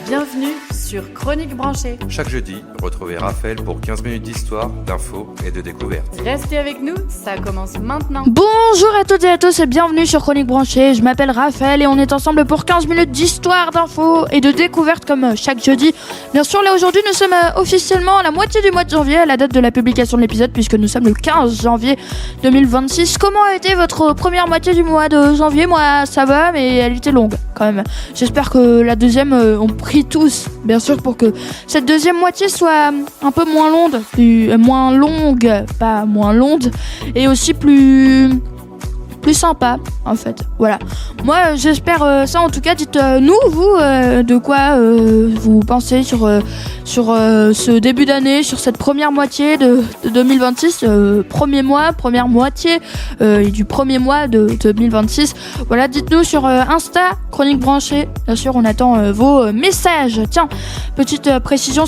Bienvenue sur Chronique Branchée. Chaque jeudi, retrouvez Raphaël pour 15 minutes d'histoire, d'infos et de découvertes. Restez avec nous, ça commence maintenant. Bonjour à toutes et à tous et bienvenue sur Chronique Branchée. Je m'appelle Raphaël et on est ensemble pour 15 minutes d'histoire, d'infos et de découvertes comme chaque jeudi. Bien sûr, là aujourd'hui, nous sommes officiellement à la moitié du mois de janvier, à la date de la publication de l'épisode, puisque nous sommes le 15 janvier 2026. Comment a été votre première moitié du mois de janvier? Moi, ça va, mais elle était longue quand même. J'espère que la deuxième, on prie tous, bien sûr, pour que cette deuxième moitié soit un peu moins longue, pas moins longue, et aussi plus sympa, en fait. Voilà. Moi, j'espère ça. En tout cas, dites-nous, vous, de quoi vous pensez sur ce début d'année, sur cette première moitié de 2026, premier mois, première moitié et du premier mois de 2026. Voilà, dites-nous sur Insta, Chronique Branchée. Bien sûr, on attend vos messages. Tiens, petite précision,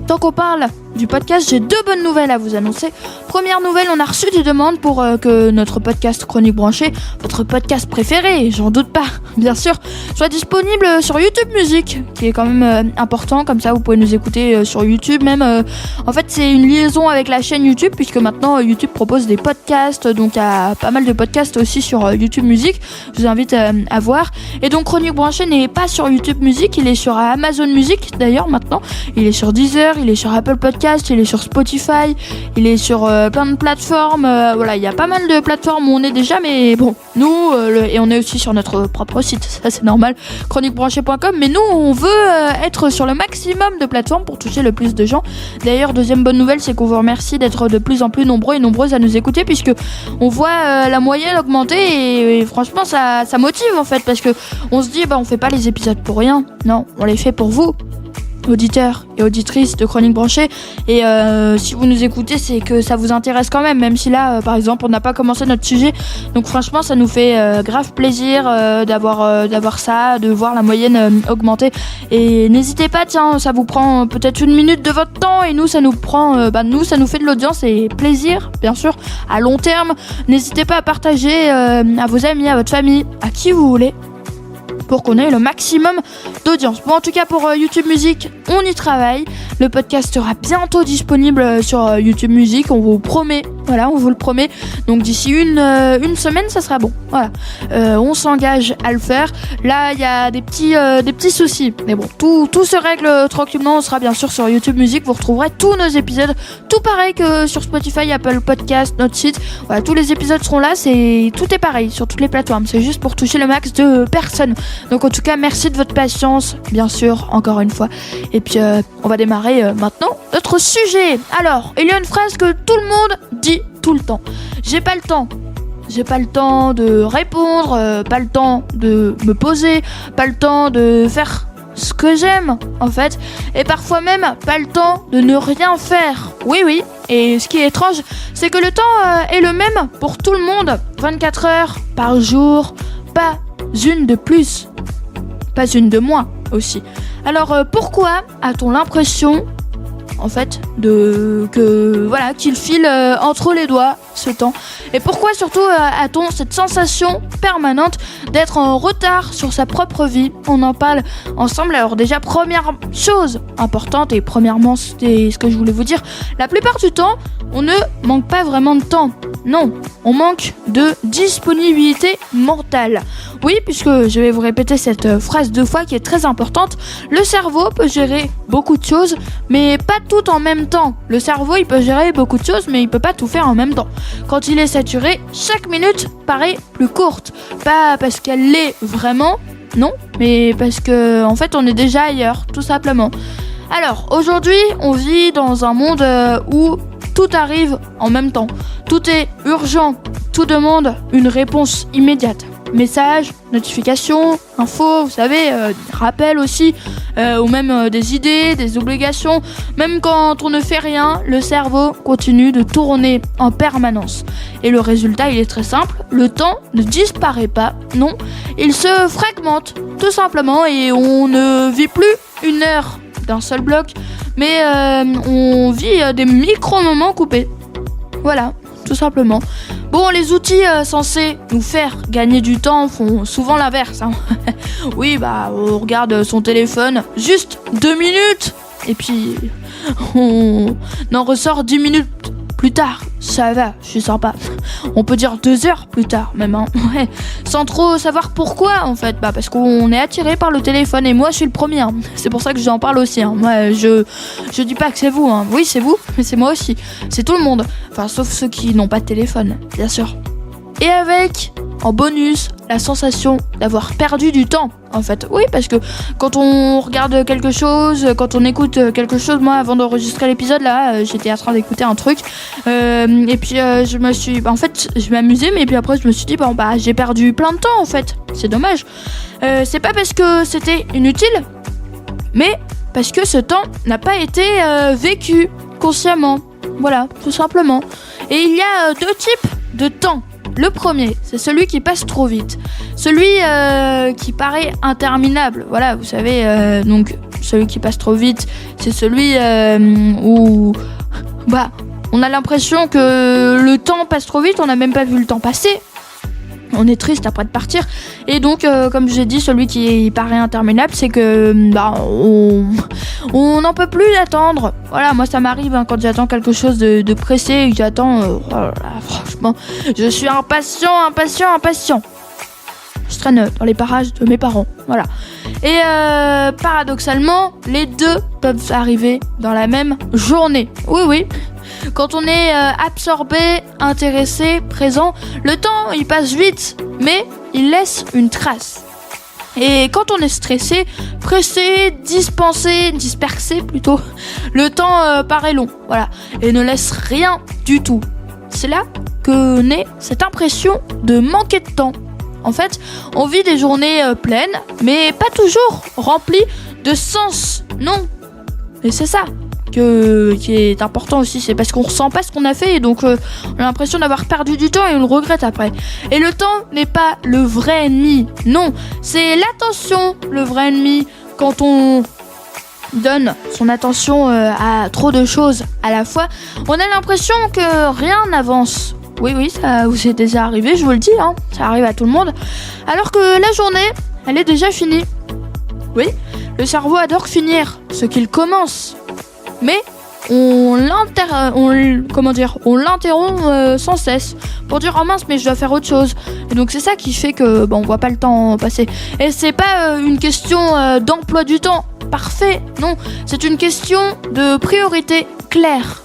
tant qu'on parle du podcast, j'ai deux bonnes nouvelles à vous annoncer. Première nouvelle, on a reçu des demandes pour que notre podcast Chronique Branchée, votre podcast préféré, j'en doute pas, bien sûr, soit disponible sur YouTube Music, qui est quand même important, comme ça vous pouvez nous écouter sur YouTube, même en fait c'est une liaison avec la chaîne YouTube, puisque maintenant YouTube propose des podcasts, donc il y a pas mal de podcasts aussi sur YouTube Music, je vous invite à voir. Et donc Chronique Branchée n'est pas sur YouTube Music, il est sur Amazon Music d'ailleurs maintenant, il est sur Deezer, il est sur Apple Podcast, il est sur Spotify, il est sur plein de plateformes, voilà, il y a pas mal de plateformes où on est déjà, mais bon, nous, et on est aussi sur notre propre site, ça c'est normal, chroniquebranchée.com, mais nous, on veut être sur le maximum de plateformes pour toucher le plus de gens. D'ailleurs, deuxième bonne nouvelle, c'est qu'on vous remercie d'être de plus en plus nombreux et nombreuses à nous écouter, puisque on voit la moyenne augmenter, et franchement, ça motive en fait, parce que on se dit, on fait pas les épisodes pour rien, non, on les fait pour vous, auditeurs et auditrices de Chronique Branchée, et si vous nous écoutez, c'est que ça vous intéresse quand même si là par exemple on n'a pas commencé notre sujet, donc franchement ça nous fait grave plaisir d'avoir ça, de voir la moyenne augmenter, et n'hésitez pas, tiens, ça vous prend peut-être une minute de votre temps, et nous ça nous prend ça nous fait de l'audience et plaisir, bien sûr, à long terme. N'hésitez pas à partager à vos amis, à votre famille, à qui vous voulez, pour qu'on ait le maximum d'audience. Bon, en tout cas, pour YouTube Music, on y travaille. Le podcast sera bientôt disponible sur YouTube Music, on vous promet. Voilà, on vous le promet. Donc d'ici une semaine, ça sera bon. Voilà, on s'engage à le faire. Là, il y a des petits soucis, mais bon, tout se règle tranquillement. On sera bien sûr sur YouTube Music. Vous retrouverez tous nos épisodes, tout pareil que sur Spotify, Apple Podcast, notre site. Voilà, tous les épisodes seront là. Tout est pareil sur toutes les plateformes. C'est juste pour toucher le max de personnes. Donc en tout cas, merci de votre patience, bien sûr, encore une fois. Et puis on va démarrer maintenant notre sujet. Alors, il y a une phrase que tout le monde dit tout le temps. J'ai pas le temps de répondre, pas le temps de me poser, pas le temps de faire ce que j'aime en fait, et parfois même pas le temps de ne rien faire. Oui, et ce qui est étrange, c'est que le temps est le même pour tout le monde, 24 heures par jour, pas une de plus, pas une de moins aussi. Alors pourquoi a-t-on l'impression en fait qu'il file entre les doigts ce temps, et pourquoi surtout a-t-on cette sensation permanente d'être en retard sur sa propre vie? On en parle ensemble. Alors déjà, première chose importante, et premièrement c'est ce que je voulais vous dire, la plupart du temps on ne manque pas vraiment de temps, non, on manque de disponibilité mentale. Oui, puisque je vais vous répéter cette phrase deux fois qui est très importante. Le cerveau peut gérer beaucoup de choses, mais pas tout en même temps. Le cerveau, il peut gérer beaucoup de choses, mais il peut pas tout faire en même temps. Quand il est saturé, chaque minute paraît plus courte. Pas parce qu'elle l'est vraiment, non, mais parce que en fait on est déjà ailleurs, tout simplement. Alors, aujourd'hui, on vit dans un monde où tout arrive en même temps. Tout est urgent, tout demande une réponse immédiate. Messages, notifications, infos, vous savez, rappels aussi, ou même des idées, des obligations. Même quand on ne fait rien, le cerveau continue de tourner en permanence. Et le résultat, il est très simple, le temps ne disparaît pas, non, il se fragmente, tout simplement, et on ne vit plus une heure d'un seul bloc, mais on vit des micro-moments coupés. Voilà, tout simplement. Bon, les outils censés nous faire gagner du temps font souvent l'inverse. Hein. Oui, bah, on regarde son téléphone juste 2 minutes et puis on en ressort 10 minutes plus tard. Ça va, je suis sympa. On peut dire 2 heures plus tard même, hein. Ouais. Sans trop savoir pourquoi en fait. Bah parce qu'on est attiré par le téléphone et moi je suis le premier. Hein. C'est pour ça que j'en parle aussi. Hein. Moi je dis pas que c'est vous. Hein. Oui c'est vous, mais c'est moi aussi. C'est tout le monde. Enfin sauf ceux qui n'ont pas de téléphone, bien sûr. Et avec, en bonus, la sensation d'avoir perdu du temps, en fait. Oui, parce que quand on regarde quelque chose, quand on écoute quelque chose, moi, avant d'enregistrer l'épisode, là, j'étais en train d'écouter un truc, et puis je me suis... En fait, je m'amusais, mais puis après, je me suis dit, bon, bah, j'ai perdu plein de temps, en fait. C'est dommage. C'est pas parce que c'était inutile, mais parce que ce temps n'a pas été vécu consciemment. Voilà, tout simplement. Et il y a 2 types de temps. Le premier, c'est celui qui passe trop vite. Celui qui paraît interminable. Voilà, vous savez, donc celui qui passe trop vite, c'est celui où bah, on a l'impression que le temps passe trop vite, on n'a même pas vu le temps passer. On est triste après de partir. Et donc, comme j'ai dit, celui qui paraît interminable, c'est que bah, on n'en peut plus d'attendre. Voilà, moi ça m'arrive hein, quand j'attends quelque chose de pressé et que j'attends. Oh là là, franchement, je suis impatient. Je traîne dans les parages de mes parents. Voilà. Et paradoxalement, les deux peuvent arriver dans la même journée. Oui. Quand on est absorbé, intéressé, présent, le temps il passe vite, mais il laisse une trace. Et quand on est stressé, pressé, dispersé plutôt, le temps paraît long, voilà, et ne laisse rien du tout. C'est là que naît cette impression de manquer de temps. En fait, on vit des journées pleines, mais pas toujours remplies de sens, non. Et c'est ça qui est important aussi, c'est parce qu'on ressent pas ce qu'on a fait et donc on a l'impression d'avoir perdu du temps et on le regrette après. Et le temps n'est pas le vrai ennemi, non, c'est l'attention le vrai ennemi. Quand on donne son attention à trop de choses à la fois, on a l'impression que rien n'avance. Oui, ça vous est déjà arrivé, je vous le dis, hein, ça arrive à tout le monde. Alors que la journée, elle est déjà finie. Oui, le cerveau adore finir ce qu'il commence. Mais on l'interrompt sans cesse pour dire oh mince mais je dois faire autre chose. Et donc c'est ça qui fait que on voit pas le temps passer. Et c'est pas une question d'emploi du temps parfait, non, c'est une question de priorité claire.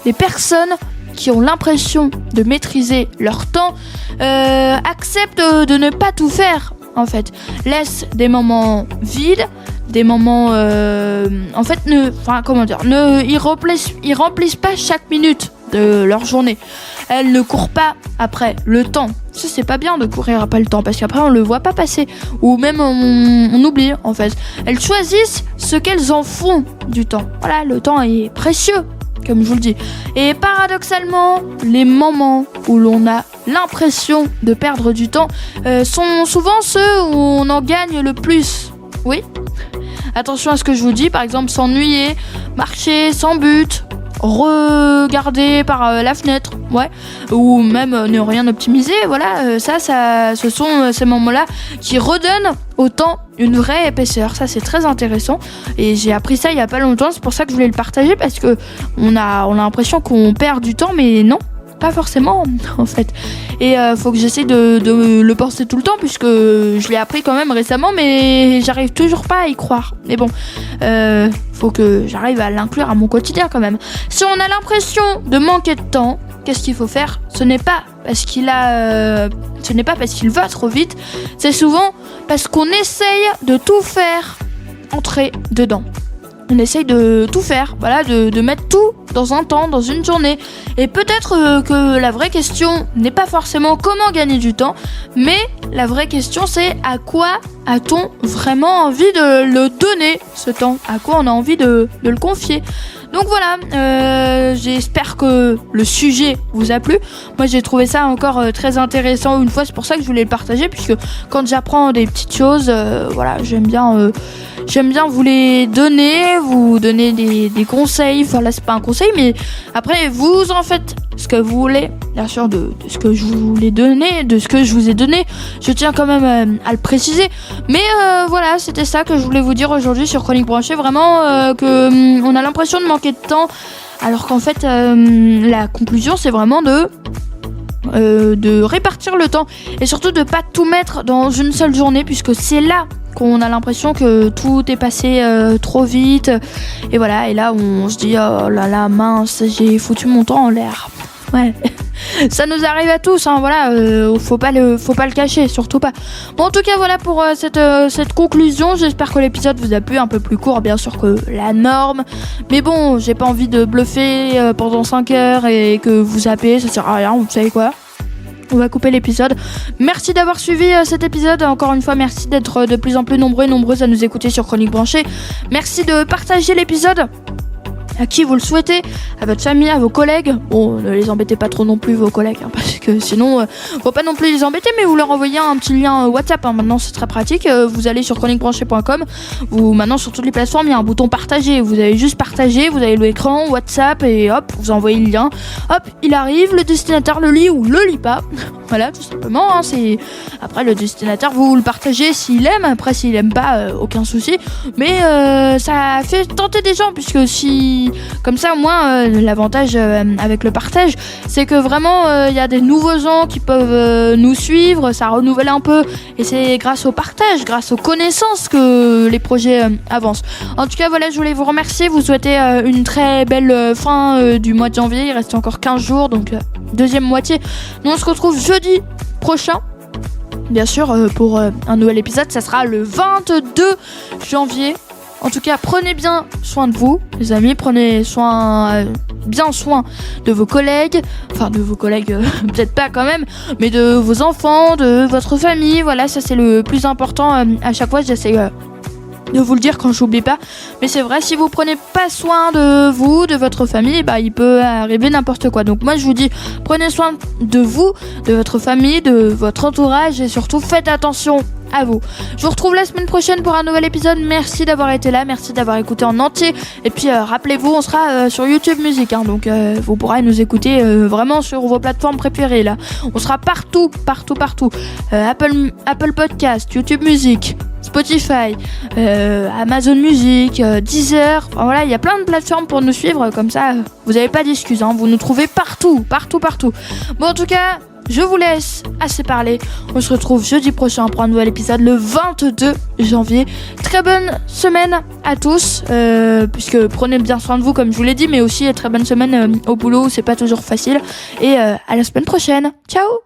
Les personnes qui ont l'impression de maîtriser leur temps acceptent de ne pas tout faire en fait, laissent des moments vides, des moments ils remplissent pas chaque minute de leur journée. Elles ne courent pas après le temps. Ça c'est pas bien de courir après le temps parce qu'après on le voit pas passer ou même on oublie en fait. Elles choisissent ce qu'elles en font du temps. Voilà, le temps est précieux comme je vous le dis. Et paradoxalement, les moments où l'on a l'impression de perdre du temps sont souvent ceux où on en gagne le plus. Oui. Attention à ce que je vous dis, par exemple s'ennuyer, marcher sans but, regarder par la fenêtre, ouais, ou même ne rien optimiser, voilà, ce sont ces moments-là qui redonnent au temps une vraie épaisseur. Ça c'est très intéressant et j'ai appris ça il y a pas longtemps, c'est pour ça que je voulais le partager parce que on a l'impression qu'on perd du temps, mais non. Pas forcément en fait. Et faut que j'essaie de le penser tout le temps puisque je l'ai appris quand même récemment mais j'arrive toujours pas à y croire. Mais bon, faut que j'arrive à l'inclure à mon quotidien quand même. Si on a l'impression de manquer de temps, qu'est-ce qu'il faut faire ? Ce n'est pas parce qu'il va trop vite, c'est souvent parce qu'on essaye de tout faire entrer dedans. On essaye de tout faire, voilà, de mettre tout dans un temps, dans une journée. Et peut-être que la vraie question n'est pas forcément comment gagner du temps, mais la vraie question c'est à quoi a-t-on vraiment envie de le donner, ce temps ? À quoi on a envie de le confier ? Donc voilà, j'espère que le sujet vous a plu. Moi j'ai trouvé ça encore très intéressant une fois, c'est pour ça que je voulais le partager, puisque quand j'apprends des petites choses, voilà, j'aime bien vous les donner, vous donner des conseils. Enfin là c'est pas un conseil, mais après vous en faites ce que vous voulez, bien sûr, de ce que je vous ai donné, de ce que je vous ai donné. Je tiens quand même à le préciser. Mais voilà, c'était ça que je voulais vous dire aujourd'hui sur Chronique Branchée. Vraiment que on a l'impression de manquer de temps, alors qu'en fait, la conclusion, c'est vraiment de répartir le temps et surtout de pas tout mettre dans une seule journée, puisque c'est là qu'on a l'impression que tout est passé trop vite, et voilà, et là on se dit oh là là mince, j'ai foutu mon temps en l'air. Ouais, ça nous arrive à tous, hein, voilà, faut pas le cacher, surtout pas. Bon, en tout cas, voilà pour cette conclusion. J'espère que l'épisode vous a plu, un peu plus court, bien sûr, que la norme. Mais bon, j'ai pas envie de bluffer pendant 5 heures et que vous zappez, ça sert à rien, vous savez quoi. On va couper l'épisode. Merci d'avoir suivi cet épisode. Encore une fois, merci d'être de plus en plus nombreux et nombreuses à nous écouter sur Chronique Branchée. Merci de partager l'épisode à qui vous le souhaitez, à votre famille, à vos collègues. Bon, ne les embêtez pas trop non plus, vos collègues, hein, parce que sinon, faut pas non plus les embêter, mais vous leur envoyez un petit lien WhatsApp, hein. Maintenant c'est très pratique. Vous allez sur chroniquebranchée.com. Maintenant sur toutes les plateformes, il y a un bouton partager. Vous allez juste partager, vous avez l'écran WhatsApp et hop, vous envoyez le lien. Hop, il arrive, le destinataire le lit ou le lit pas. Voilà, tout simplement, hein, c'est... Après, le destinataire, vous le partagez s'il aime. Après, s'il aime pas, aucun souci. Mais ça fait tenter des gens, puisque si... Comme ça, au moins, l'avantage avec le partage, c'est que vraiment, il y a des nouveaux gens qui peuvent nous suivre. Ça renouvelle un peu. Et c'est grâce au partage, grâce aux connaissances que les projets avancent. En tout cas, voilà, je voulais vous remercier. Vous souhaiter une très belle fin du mois de janvier. Il reste encore 15 jours, donc deuxième moitié. Nous, on se retrouve jeudi prochain, bien sûr, pour un nouvel épisode. Ça sera le 22 janvier. En tout cas, prenez bien soin de vous, les amis. Prenez bien soin de vos collègues. Enfin, de vos collègues, peut-être pas quand même, mais de vos enfants, de votre famille. Voilà, ça c'est le plus important. À chaque fois, j'essaie de vous le dire quand j'oublie pas. Mais c'est vrai, si vous prenez pas soin de vous, de votre famille, bah il peut arriver n'importe quoi. Donc moi je vous dis, prenez soin de vous, de votre famille, de votre entourage et surtout faites attention à vous. Je vous retrouve la semaine prochaine pour un nouvel épisode. Merci d'avoir été là, merci d'avoir écouté en entier. Et puis rappelez-vous, on sera sur YouTube Music, hein, donc vous pourrez nous écouter vraiment sur vos plateformes préférées là. On sera partout. Apple Podcast, YouTube Music, Spotify, Amazon Music, Deezer. Enfin, voilà, il y a plein de plateformes pour nous suivre, comme ça vous n'avez pas d'excuses, hein, vous nous trouvez partout. Bon, en tout cas, je vous laisse assez parler. On se retrouve jeudi prochain pour un nouvel épisode le 22 janvier. Très bonne semaine à tous, puisque prenez bien soin de vous comme je vous l'ai dit, mais aussi très bonne semaine au boulot, c'est pas toujours facile. Et à la semaine prochaine. Ciao.